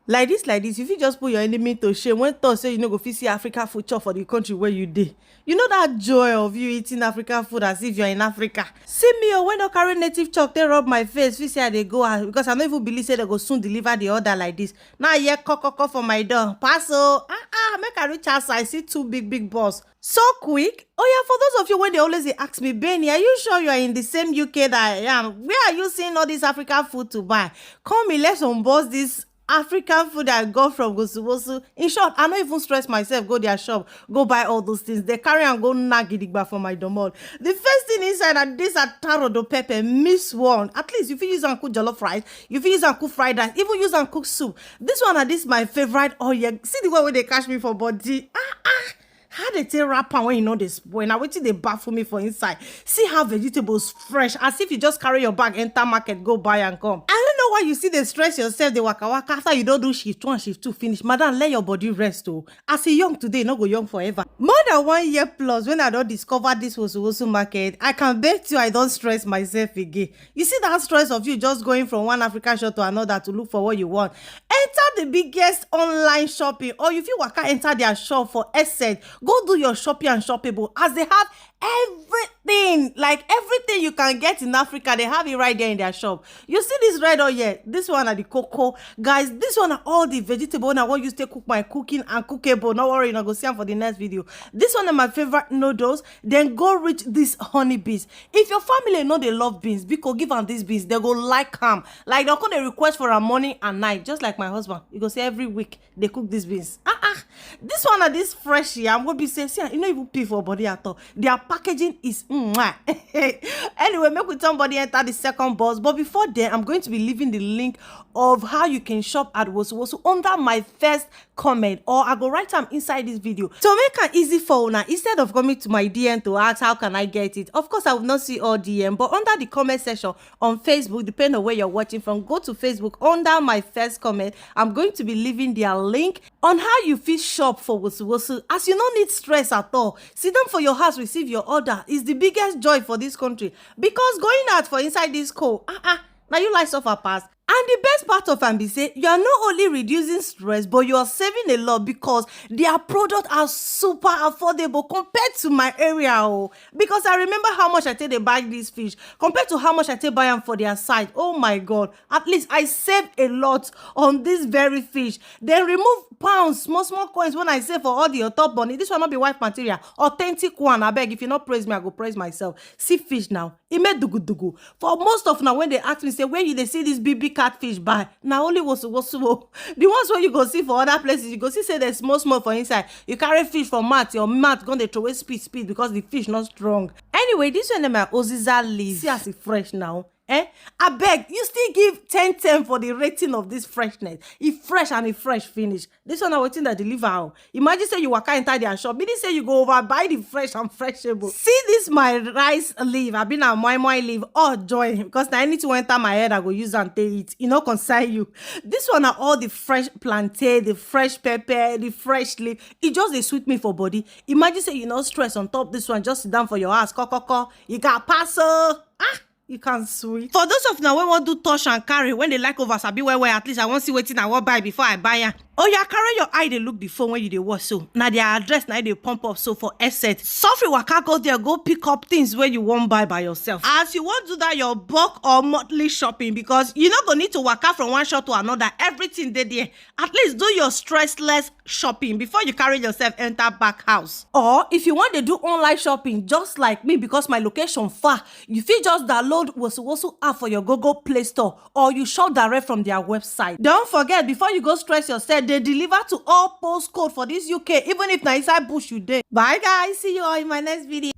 Like this, if you just put your enemy to shame, when thought say you no go fit see Africa food chop for the country where you dey. You know that joy of you eating African food as if you're in Africa. See me, oh, when I carry native chalk, they rub my face. We say they go out because I don't even believe say they go soon deliver the order like this. Now yeah, cock for my door. Pass oh, make I reach outside. I see two big balls. So quick. Oh yeah, for those of you when they always ask me, Benny, are you sure you are in the same UK that I am? Where are you seeing all this African food to buy? Come me, let's unbox this African food I got from Gosuwosu. In short, I don't even stress myself, go their shop, go buy all those things. They carry and go nagidigba for my domol. The first thing inside are this tarodo pepper, miss one. At least if you use and cook jollof rice, if you use and cook fried rice, even use and cook soup. This one are this my favorite. Oh yeah, see the way where they catch me for body. How they take wrap when you know they spoil. Now wait till they baffle me for inside. See how vegetables fresh, as if you just carry your bag, enter market, go buy and come. I don't know why you see they stress yourself, they waka after you don't do shift 1, shift 2 finish. Madam, let your body rest oh. As a young today, not go young forever. More than 1 year plus when I don't discover this Wosu market, I can bet you I don't stress myself again. You see that stress of you just going from one African shop to another to look for what you want. Enter the biggest online shopping, or if you waka enter their shop for essence, go do your shopping and shoppable, as they have everything, like everything you can get in Africa, they have it right there in their shop. You see this red oil here, this one are the cocoa guys, this one are all the vegetable and I want you to cook my cooking and cookable. No worry, I'll go see them for the next video. This one are my favorite noodles. Then go reach this honey beans. If your family know they love beans, because give them these beans, they go like them. Like they'll come they request for a morning and night, just like my husband. You go say every week they cook these beans. This one are this fresh here. I'm gonna be saying, see, you know even pay for body at all. Their packaging is anyway, make with somebody enter the second box. But before then, I'm going to be leaving the link of how you can shop at Wosu under my first comment, or I go write them inside this video. So make it easy for now. Instead of coming to my DM to ask how can I get it, of course I will not see all DM, but under the comment section on Facebook, depending on where you're watching from, go to Facebook under my first comment. I'm going to be leaving their link on how you fit shop for Wosu, as you don't need stress at all. Sit down for your house, receive your order is the biggest joy for this country, because going out for inside this cold, now you like suffer pass. And the best part of am be say you are not only reducing stress, but you are saving a lot, because their products are super affordable compared to my area. Oh, because I remember how much I take they buy this fish compared to how much I take buy them for their site. Oh my god, at least I saved a lot on this very fish. They remove pounds, small coins when I say for all the top money. This will not be white material, authentic one. I beg, if you not praise me, I go praise myself. See fish now, it made dugu. For most of now when they ask me say where you they see this BB catfish buy, now only Wosu. The ones where you go see for other places, you go see say there's small for inside. You carry fish from mat, your mat gonna throw away speed because the fish not strong. Anyway, this one my Oziza leaf. See as it fresh now. I beg, you still give 10 for the rating of this freshness. It fresh and it fresh finish. This one I waiting that deliver out. Imagine say you waka enter their shop, meaning say you go over buy the fresh and freshable. See this my rice leaf, I been a moi leaf. Oh joy, because now I need to enter my head, I go use and take it. You know, concern you. This one are all the fresh plantain, the fresh pepper, the fresh leaf. It just they sweet me for body. Imagine say you no stress on top this one, just sit down for your house. You got parcel. You can't sweet. For those of now when want do touch and carry, when they like over sabi where at least I want see waiting I want buy before I buy ya. Oh yeah, carry your eye they look the phone when you they watch so. Now their address now they pump up so for asset. Suffer waka go there, go pick up things where you won't buy by yourself. As you want to do that your bulk or monthly shopping, because you not gonna need to waka from one shop to another. Everything they there. At least do your stressless shopping before you carry yourself enter back house. Or if you want to do online shopping just like me, because my location far, you feel just download Wosu app for your Google Play Store, or you shop direct from their website. Don't forget, before you go stress yourself, they deliver to all postcode for this UK, even if na inside bush you dey. Bye guys, see you all in my next video.